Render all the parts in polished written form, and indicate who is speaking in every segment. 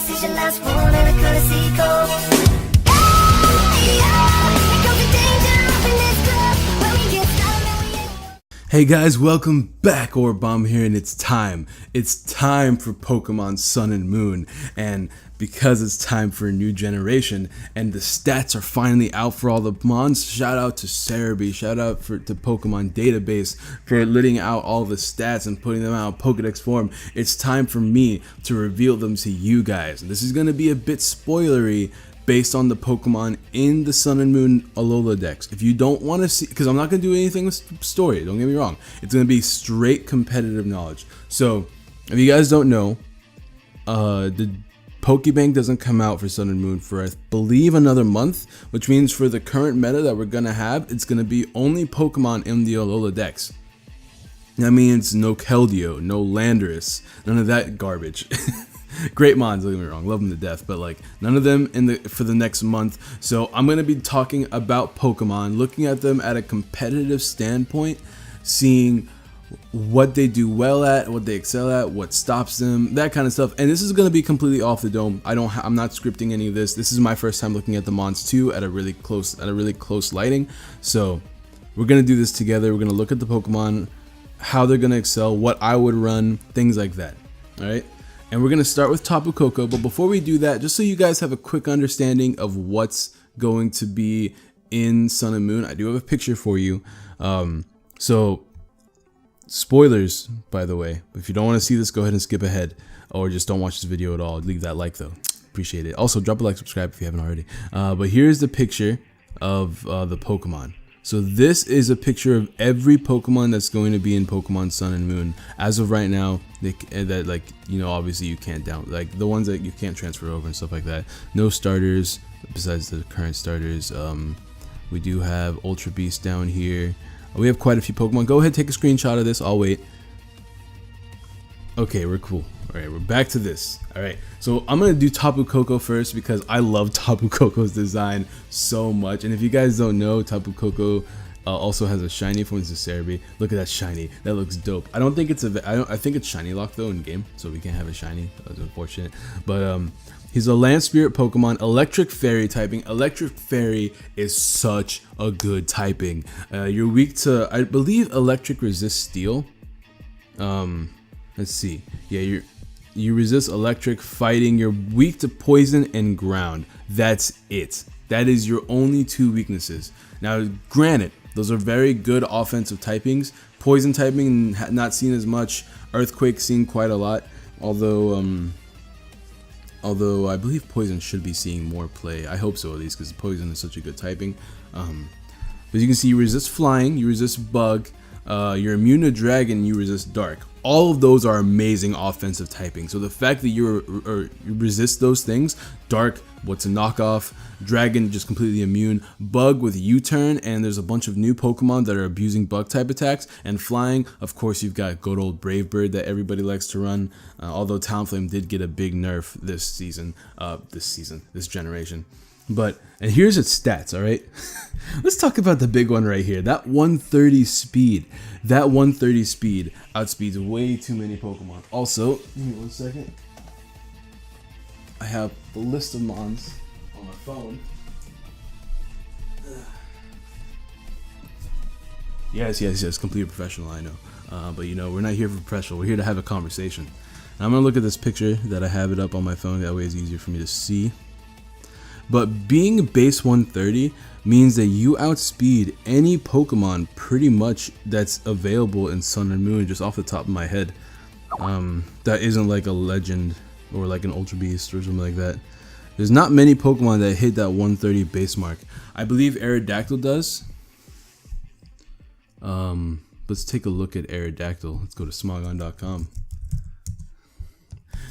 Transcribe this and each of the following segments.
Speaker 1: This is your last one and a courtesy call.
Speaker 2: Hey guys, welcome back. Orbomb here, and it's time. It's time for Pokemon Sun and Moon, and because it's time for a new generation, and the stats are finally out for all the mons. Shout out to Cerebi, shout out to Pokemon Database for letting out all the stats and putting them out in Pokedex form. It's time for me to reveal them to you guys. This is going to be a bit spoilery, based on the Pokemon in the Sun and Moon Alola Dex. If you don't want to see, because I'm not going to do anything with story, don't get me wrong. It's going to be straight competitive knowledge. So, if you guys don't know, the Pokebank doesn't come out for Sun and Moon for, I believe, another month, which means for the current meta that we're going to have, it's going to be only Pokemon in the Alola Dex. That means no Keldeo, no Landorus, none of that garbage. Great mons, don't get me wrong, love them to death, but like none of them for the next month. So I'm going to be talking about Pokemon, looking at them at a competitive standpoint, seeing what they do well at, what they excel at, what stops them, that kind of stuff. And this is going to be completely off the dome. I'm not scripting any of this. This is my first time looking at the mons too at a really close lighting. So we're going to do this together. We're going to look at the Pokemon, how they're going to excel, what I would run, things like that. All right. And we're going to start with Tapu Koko, but before we do that, just so you guys have a quick understanding of what's going to be in Sun and Moon, I do have a picture for you. So, spoilers, by the way. If you don't want to see this, go ahead and skip ahead, or just don't watch this video at all. Leave that like though. Appreciate it. Also, drop a like, subscribe if you haven't already. But here's the picture of the Pokemon. So this is a picture of every Pokemon that's going to be in Pokemon Sun and Moon. As of right now, that, like, you know, obviously you can't like the ones that you can't transfer over and stuff like that. No starters besides the current starters. We do have Ultra Beast down here. We have quite a few Pokemon. Go ahead, take a screenshot of this. I'll wait. Okay, we're cool. All right, we're back to this. All right, so I'm gonna do Tapu Koko first because I love Tapu Koko's design so much. And if you guys don't know, Tapu Koko also has a shiny form. This is Cerebi. Look at that shiny. That looks dope. I don't think it's I think it's shiny locked though in game, so we can't have a shiny. That's unfortunate. But he's a land spirit Pokemon, electric fairy typing. Electric fairy is such a good typing. You're weak to, I believe, electric resist steel. Let's see. Yeah, you resist electric, fighting. You're weak to poison and ground. That's it. That is your only two weaknesses. Now, granted, those are very good offensive typings. Poison typing, not seen as much. Earthquake, seen quite a lot. Although I believe poison should be seeing more play. I hope so, at least, because poison is such a good typing. As you can see, you resist flying, you resist bug, you're immune to dragon, you resist dark. All of those are amazing offensive typing. So the fact that you resist those things, dark, what's a knockoff, dragon just completely immune, bug with U-turn, and there's a bunch of new Pokemon that are abusing bug type attacks, and flying, of course, you've got good old Brave Bird that everybody likes to run. Although Talonflame did get a big nerf this generation. And here's its stats, all right? Let's talk about the big one right here. That 130 speed. That 130 speed outspeeds way too many Pokemon. Also, give me 1 second. I have the list of mons on my phone. Yes, completely professional, I know. But you know, we're not here for professional. We're here to have a conversation. And I'm going to look at this picture that I have it up on my phone. That way it's easier for me to see. But being base 130 means that you outspeed any Pokemon pretty much that's available in Sun and Moon, just off the top of my head. That isn't like a legend or like an Ultra Beast or something like that. There's not many Pokemon that hit that 130 base mark. I believe Aerodactyl does. Let's take a look at Aerodactyl. Let's go to smogon.com.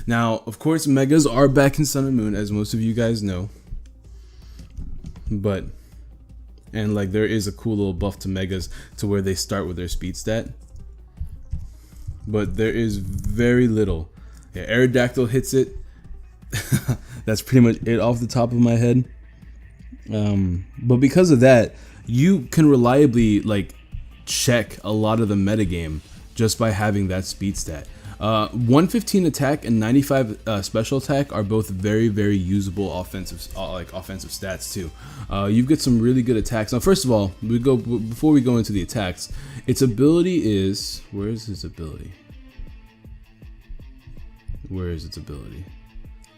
Speaker 2: Now, of course, Megas are back in Sun and Moon, as most of you guys know. And like there is a cool little buff to Megas to where they start with their speed stat. But there is very little. Yeah, Aerodactyl hits it. That's pretty much it off the top of my head. But because of that, you can reliably like check a lot of the metagame just by having that speed stat. 115 attack and 95 special attack are both very, very usable offensive stats too. You get some really good attacks. Now, first of all, before we go into the attacks, its ability is, where is its ability? Where is its ability?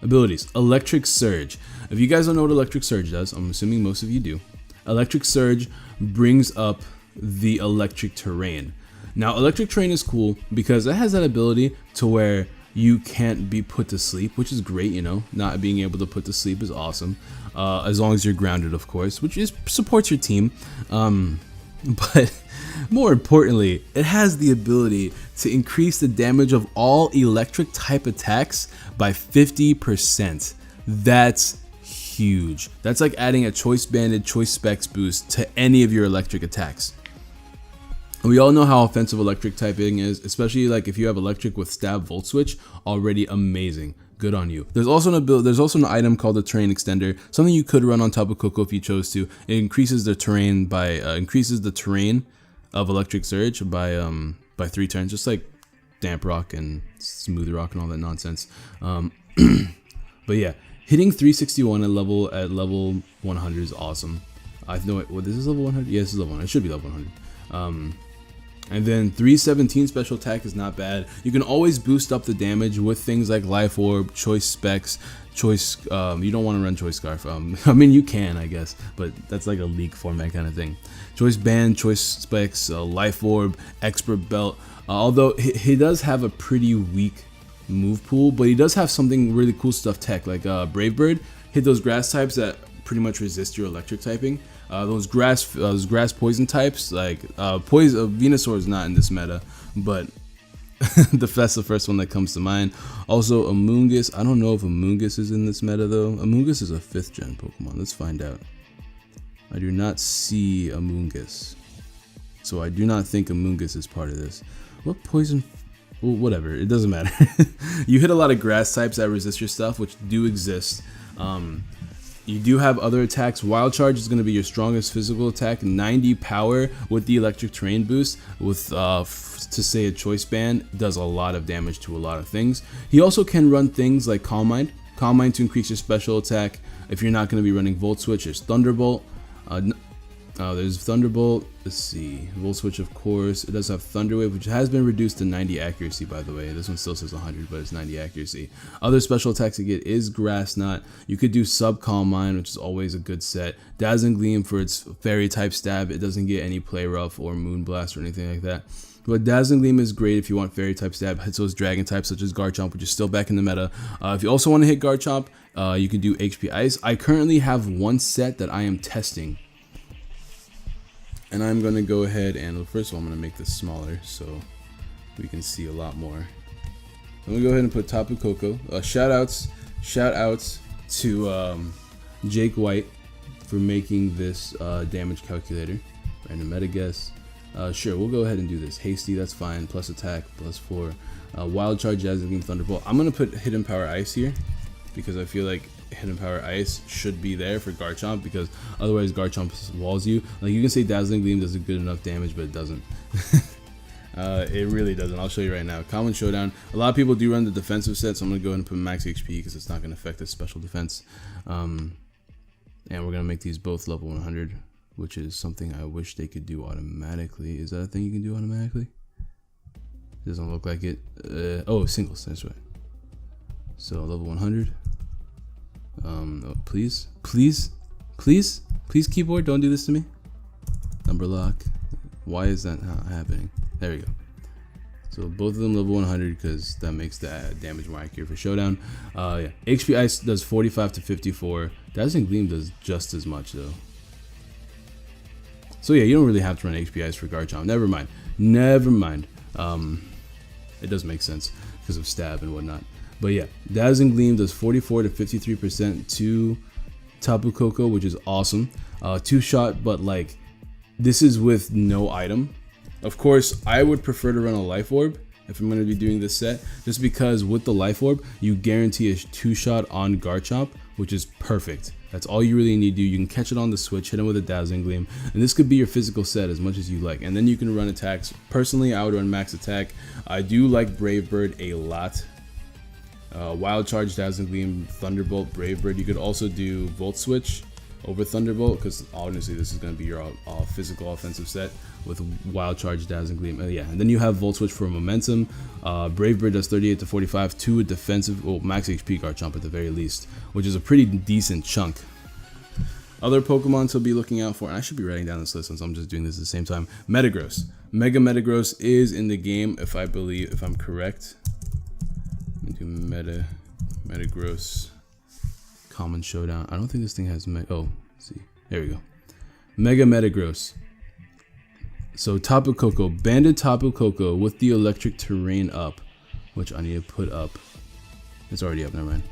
Speaker 2: Abilities. Electric Surge. If you guys don't know what Electric Surge does, I'm assuming most of you do. Electric Surge brings up the electric terrain. Now, electric terrain is cool because it has that ability to where you can't be put to sleep, which is great, you know. Not being able to put to sleep is awesome. As long as you're grounded, of course, which supports your team. But more importantly, it has the ability to increase the damage of all electric type attacks by 50%. That's huge. That's like adding a Choice Banded, Choice Specs boost to any of your electric attacks. We all know how offensive electric typing is, especially like if you have electric with stab volt switch, already amazing. Good on you. There's also an item called the terrain extender, something you could run on Tapu Koko if you chose to. It increases the terrain of electric surge by 3 turns, just like damp rock and smooth rock and all that nonsense. But yeah, hitting 361 at level 100 is awesome. I know what this is level 100. Yeah, this is level 100. It should be level 100. And then 317 special attack is not bad. You can always boost up the damage with things like Life Orb, Choice Specs, Choice. You don't want to run Choice Scarf. I mean, you can, I guess, but that's like a league format kind of thing. Choice Band, Choice Specs, Life Orb, Expert Belt. Although he does have a pretty weak move pool, but he does have something really cool stuff tech like Brave Bird. Hit those grass types that pretty much resist your electric typing. Those grass poison types like Venusaur is not in this meta, but that's the first one that comes to mind. Also Amoonguss. I don't know if Amoonguss is in this meta though. Amoonguss is a 5th gen Pokemon. Let's find out. I do not see Amoonguss, so I do not think Amoonguss is part of this. What poison? Well, whatever. It doesn't matter. You hit a lot of grass types that resist your stuff, which do exist. You do have other attacks. Wild Charge is going to be your strongest physical attack. 90 power with the electric terrain boost with to say a Choice Band does a lot of damage to a lot of things. He also can run things like Calm Mind to increase your special attack. If you're not going to be running Volt Switch, there's Thunderbolt. There's Thunderbolt. Let's see, Volt Switch, of course. It does have Thunder Wave, which has been reduced to 90 accuracy, by the way. This one still says 100, but it's 90 accuracy. Other special attacks you get is Grass Knot. You could do Sub Calm Mind, which is always a good set. Dazzling Gleam for its Fairy type stab. It doesn't get any Play Rough or Moon Blast or anything like that. But Dazzling Gleam is great if you want Fairy type stab. Hits those Dragon types such as Garchomp, which is still back in the meta. If you also want to hit Garchomp, you can do HP Ice. I currently have one set that I am testing. And I'm going to go ahead and, first of all, I'm going to make this smaller so we can see a lot more. I'm going to go ahead and put Tapu Koko. Shout outs to Jake White for making this damage calculator. Random meta guess. Sure, we'll go ahead and do this. Hasty, that's fine. Plus attack, plus 4. Wild Charge, Dazzling Gleam, Thunderbolt. I'm going to put Hidden Power Ice here because I feel like Hidden Power Ice should be there for Garchomp because otherwise Garchomp walls you. Like, you can say Dazzling Gleam does a good enough damage, but it doesn't. It really doesn't. I'll show you right now. Common Showdown. A lot of people do run the defensive set, so I'm going to go ahead and put max HP because it's not going to affect the special defense. And we're going to make these both level 100, which is something I wish they could do automatically. Is that a thing you can do automatically? Doesn't look like it. Oh, singles. That's right. So level 100. Oh, please, keyboard, don't do this to me. Number lock. Why is that not happening? There we go. So both of them level 100 because that makes the damage more accurate for Showdown. Yeah, HP Ice does 45 to 54. Dazzling Gleam does just as much though. So yeah, you don't really have to run HP Ice for Garchomp. Never mind. It does make sense because of stab and whatnot. But yeah, Dazzling Gleam does 44 to 53% to Tapu Koko, which is awesome. 2-shot, but like, this is with no item. Of course, I would prefer to run a Life Orb if I'm going to be doing this set, just because with the Life Orb, you guarantee a 2-shot on Garchomp, which is perfect That's all you really need to do. You can catch it on the switch, hit him with a Dazzling Gleam, and this could be your physical set as much as you like. And then you can run attacks. Personally, I would run max attack. I do like Brave Bird a lot. Wild Charge, Dazzling Gleam, Thunderbolt, Brave Bird. You could also do Volt Switch over Thunderbolt, because honestly this is going to be your physical offensive set with Wild Charge, Dazzling Gleam. Yeah, and then you have Volt Switch for momentum. Brave Bird does 38 to 45, 2 a defensive, well, max HP Garchomp at the very least, which is a pretty decent chunk. Other Pokemon to be looking out for, and I should be writing down this list since I'm just doing this at the same time. Metagross. Mega Metagross is in the game, if I'm correct. Let me do Metagross Common Showdown. I don't think this thing has oh, let's see. There we go. Mega Metagross. So Tapu Koko, Banded Tapu Koko with the electric terrain up, which I need to put up. It's already up, never mind.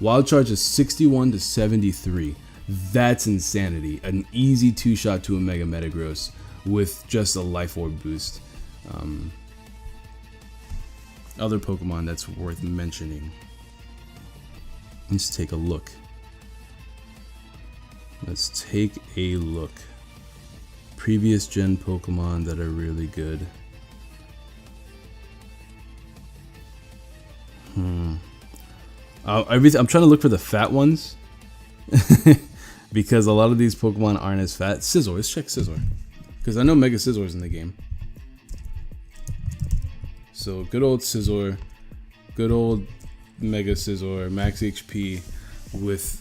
Speaker 2: Wild Charge is 61 to 73. That's insanity. An easy 2-shot to a Mega Metagross with just a Life Orb boost. Other Pokemon that's worth mentioning. Let's take a look. Let's take a look. Previous gen Pokemon that are really good. I'm trying to look for the fat ones because a lot of these Pokemon aren't as fat. Scizor, let's check Scizor because I know Mega Scizor's in the game. So good old Scizor, good old Mega Scizor, max HP with.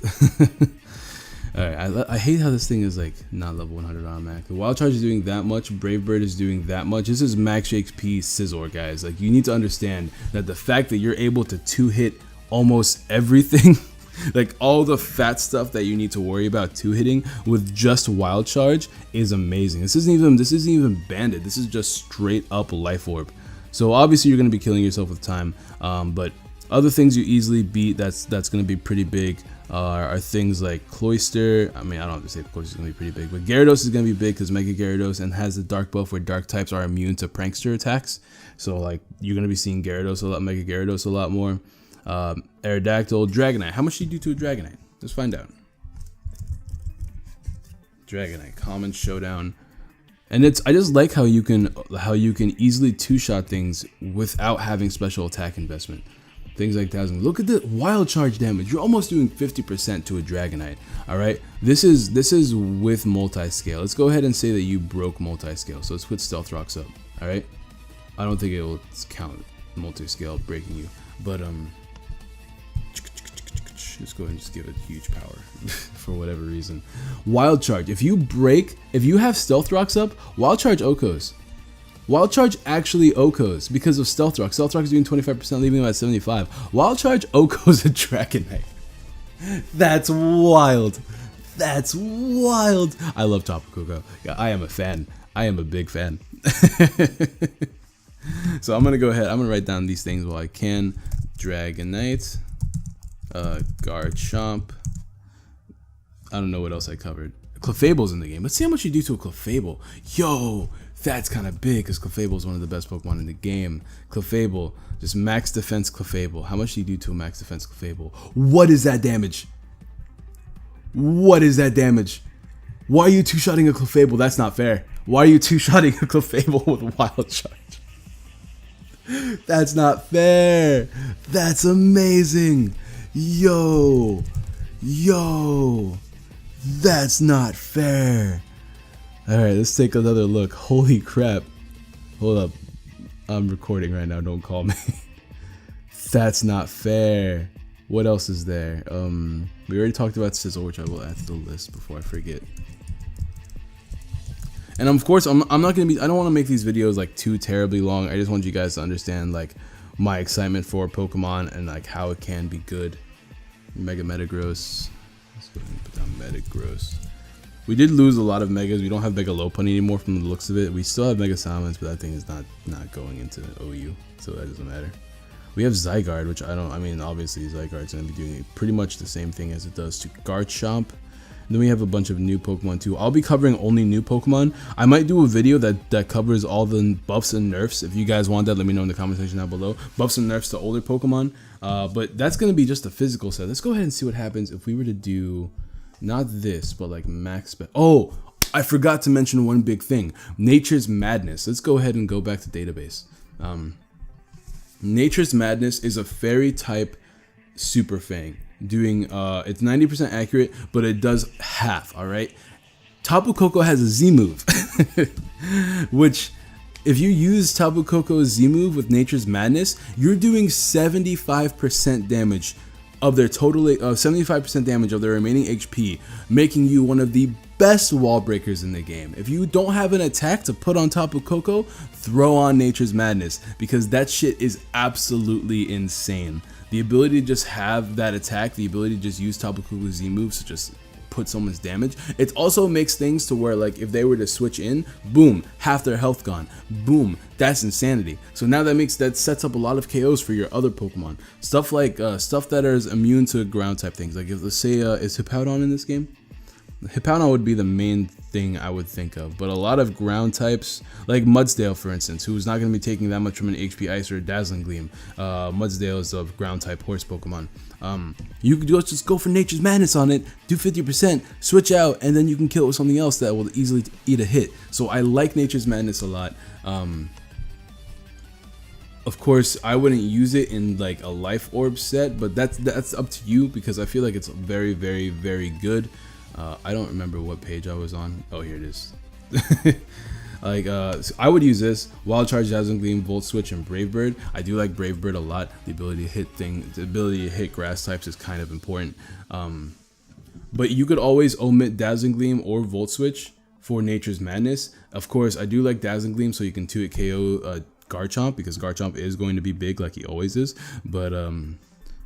Speaker 2: Alright, I hate how this thing is like not level 100 automatic. The Wild Charge is doing that much, Brave Bird is doing that much. This is max HP Scizor, guys. Like, you need to understand that the fact that you're able to 2-hit almost everything, like all the fat stuff that you need to worry about 2-hitting with just Wild Charge is amazing. This isn't even banded. This is just straight up Life Orb. So obviously you're going to be killing yourself with time, but other things you easily beat that's going to be pretty big are things like Cloyster. I mean, I don't have to say Cloyster is going to be pretty big, but Gyarados is going to be big because Mega Gyarados and has the Dark buff where Dark types are immune to Prankster attacks. So like you're going to be seeing Gyarados a lot, Mega Gyarados a lot more. Aerodactyl, Dragonite. How much do you do to a Dragonite? Let's find out. Dragonite, Common Showdown. And I just like how you can easily 2-shot things without having special attack investment. Things like that. Look at the Wild Charge damage. You're almost doing 50% to a Dragonite. All right. This is with multi-scale. Let's go ahead and say that you broke multi-scale. So let's put Stealth Rocks up. All right. I don't think it will count multi-scale breaking you, but let's go ahead and just give it huge power for whatever reason. Wild Charge. If you have Stealth Rocks up, Wild Charge Okos. Wild Charge actually Okos because of Stealth Rock. Stealth Rock is doing 25%, leaving him at 75. Wild Charge Okos a Dragonite. That's wild. That's wild. I love Tapu Koko. Yeah, I am a fan. I am a big fan. So I'm gonna go ahead. I'm gonna write down these things while I can. Dragonite, Garchomp. I don't know what else I covered. Clefable's in the game. Let's see how much you do to a Clefable. Yo, that's kind of big because Clefable is one of the best Pokemon in the game. Clefable, just max defense Clefable. How much do you do to a max defense Clefable? What is that damage? What is that damage? Why are you 2-shotting a Clefable? That's not fair. Why are you 2-shotting a Clefable with Wild Charge? That's not fair. That's amazing. Yo. That's not fair. Alright, let's take another look. Holy crap. Hold up. I'm recording right now. Don't call me. That's not fair. What else is there? We already talked about Scizor, which I will add to the list before I forget. And of course, I'm not gonna be. I don't want to make these videos like too terribly long. I just want you guys to understand like my excitement for Pokemon and like how it can be good. Mega Metagross. Let's go ahead and put down Metagross. We did lose a lot of Megas. We don't have Mega Lopunny anymore from the looks of it. We still have Mega Salamence, but that thing is not going into OU, so that doesn't matter. We have Zygarde, which I mean, obviously Zygarde's gonna be doing pretty much the same thing as it does to Garchomp. Then we have a bunch of new Pokemon too. I'll be covering only new Pokemon. I might do a video that covers all the buffs and nerfs. If you guys want that, let me know in the comment section down below. Buffs and nerfs to older Pokemon. But that's going to be just a physical set. Let's go ahead and see what happens if we were to do, not this, but like max spec. Oh, I forgot to mention one big thing. Nature's Madness. Let's go ahead and go back to database. Nature's Madness is a fairy type Super Fang. Doing it's 90% accurate, but it does half. All right, Tapu Koko has a Z move, which if you use Tapu Koko's Z move with Nature's Madness, you're doing 75% damage of their total 75% damage of their remaining HP, making you one of the best wall breakers in the game. If you don't have an attack to put on Tapu Koko, throw on Nature's Madness, because that shit is absolutely insane. The ability to just have that attack, the ability to just use Tapu Koko's Z moves to just put someone's damage. It also makes things to where, like, if they were to switch in, boom, half their health gone. Boom, that's insanity. So now that sets up a lot of KOs for your other Pokemon. Stuff like stuff that is immune to ground type things. Like if let's say is Hippowdon in this game? Hippowdon would be the main thing I would think of, but a lot of ground types, like Mudsdale for instance, who's not going to be taking that much from an HP Ice or a Dazzling Gleam. Mudsdale is a ground type horse Pokemon. You could just go for Nature's Madness on it, do 50%, switch out, and then you can kill it with something else that will easily eat a hit. So I like Nature's Madness a lot. Of course, I wouldn't use it in like a Life Orb set, but that's up to you, because I feel like it's very, very, very good. I don't remember what page I was on. Oh, here it is. Like, so I would use this, Wild Charge, Dazzling Gleam, Volt Switch, and Brave Bird. I do like Brave Bird a lot. The ability to hit grass types is kind of important. But you could always omit Dazzling Gleam or Volt Switch for Nature's Madness. Of course, I do like Dazzling Gleam, so you can 2-hit KO Garchomp, because Garchomp is going to be big like he always is. But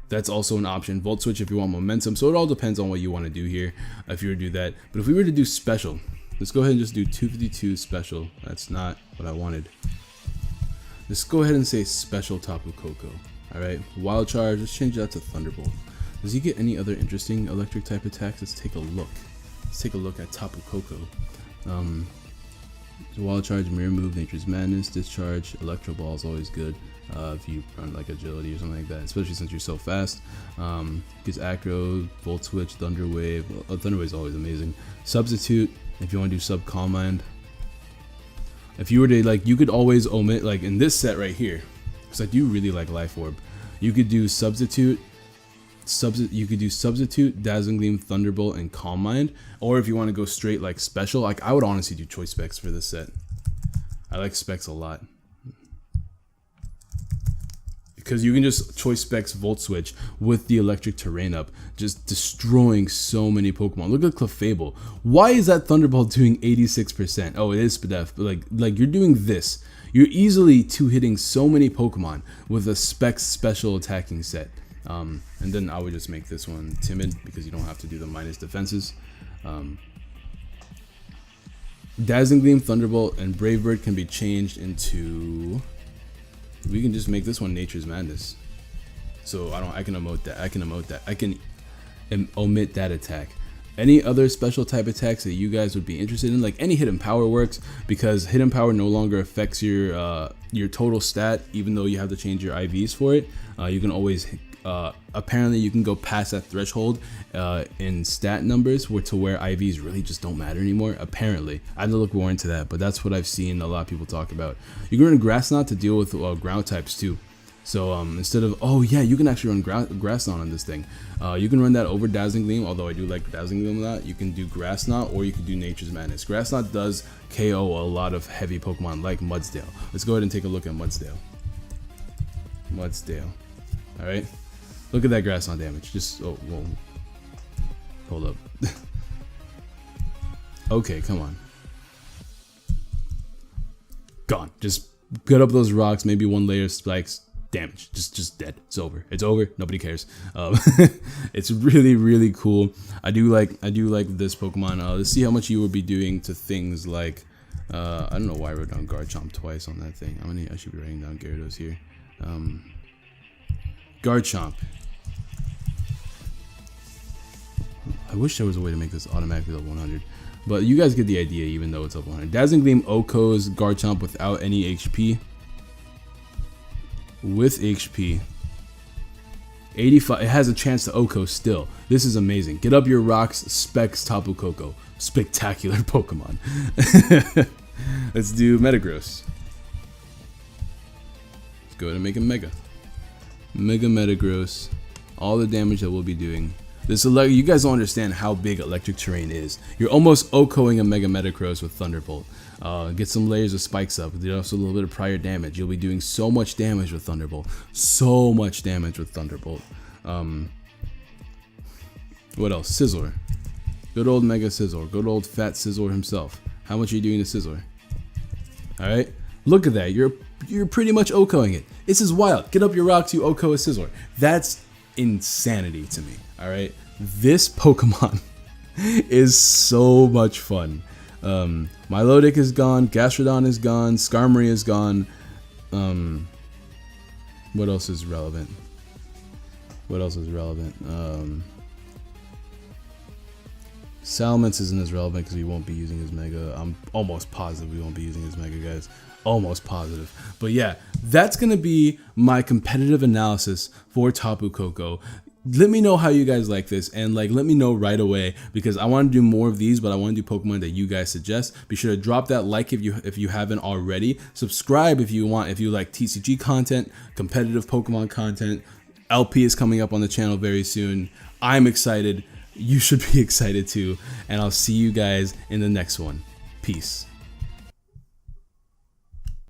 Speaker 2: that's also an option. Volt Switch if you want momentum. So it all depends on what you want to do here, if you were to do that. But if we were to do special, let's go ahead and just do 252 special. That's not what I wanted. Let's go ahead and say special Tapu Koko. Alright, Wild Charge, let's change that to Thunderbolt. Does he get any other interesting electric type attacks? Let's take a look. Let's take a look at Tapu Koko. Wild Charge, Mirror Move, Nature's Madness, Discharge, Electro Ball is always good. If you run like agility or something like that, especially since you're so fast. Gets Acro, Volt Switch, Thunder Wave. Thunder Wave is always amazing. Substitute if you want to do Sub Calm Mind. If you were to, like, you could always omit, like in this set right here, because I do really like Life Orb. You could do Substitute. You could do Substitute, Dazzling Gleam, Thunderbolt, and Calm Mind. Or if you want to go straight like special, like I would honestly do Choice Specs for this set. I like Specs a lot, because you can just Choice Specs Volt Switch with the Electric Terrain up, just destroying so many Pokemon. Look at Clefable. Why is that Thunderbolt doing 86%? Oh, it is Spadef, but like you're doing this. You're easily 2-hitting so many Pokemon with a Specs special attacking set. And then I would just make this one Timid, because you don't have to do the minus defenses. Dazzling Gleam, Thunderbolt, and Brave Bird can be changed into... We can just make this one Nature's Madness. So I can emote that. I can omit that attack. Any other special type attacks that you guys would be interested in, like any Hidden Power works, because Hidden Power no longer affects your total stat, even though you have to change your IVs for it. You can always apparently you can go past that threshold in stat numbers to where IVs really just don't matter anymore. Apparently, I had to look more into that, but that's what I've seen a lot of people talk about. You can run Grass Knot to deal with ground types too. So instead of, oh yeah, you can actually run Grass Knot on this thing. You can run that over Dazzling Gleam, although I do like Dazzling Gleam a lot. You can do Grass Knot, or you can do Nature's Madness. Grass Knot does KO a lot of heavy Pokemon like Mudsdale. Let's go ahead and take a look at Mudsdale. All right. Look at that Grass Knot damage. Just, oh, whoa. Hold up. Okay, come on. Gone. Just get up those rocks, maybe one layer of spikes, damage. Just dead. It's over. It's over. Nobody cares. It's really, really cool. I do like this Pokemon. Let's see how much you would be doing to things like, I don't know why I wrote down Garchomp twice on that thing. I should be writing down Gyarados here. Garchomp. I wish there was a way to make this automatically level 100. But you guys get the idea, even though it's level 100. Dazzling Gleam OHKOs Garchomp without any HP. With HP. 85. It has a chance to OHKO still. This is amazing. Get up your rocks, Specs Tapu Koko. Spectacular Pokemon. Let's do Metagross. Let's go ahead and make a Mega. Mega Metagross. All the damage that we'll be doing. You guys don't understand how big electric terrain is. You're almost OHKOing a Mega Metagross with Thunderbolt. Get some layers of spikes up. There's also a little bit of prior damage. You'll be doing so much damage with Thunderbolt. So much damage with Thunderbolt. What else? Scizor. Good old Mega Scizor. Good old fat Scizor himself. How much are you doing to Scizor? Alright? Look at that. You're pretty much OHKOing it. This is wild. Get up your rocks, you OHKO a Scizor. That's insanity to me. Alright? This Pokemon is so much fun. Milotic is gone, Gastrodon is gone, Skarmory is gone. What else is relevant? Salamence isn't as relevant because we won't be using his Mega. I'm almost positive we won't be using his Mega, guys. Almost positive. But yeah, that's going to be my competitive analysis for Tapu Koko. Let me know how you guys like this, and let me know right away, because I want to do more of these, but I want to do Pokemon that you guys suggest. Be sure to drop that like if you haven't already. Subscribe if you like TCG content, competitive Pokemon content. LP is coming up on the channel very soon. I'm excited. You should be excited too, and I'll see you guys in the next one. Peace.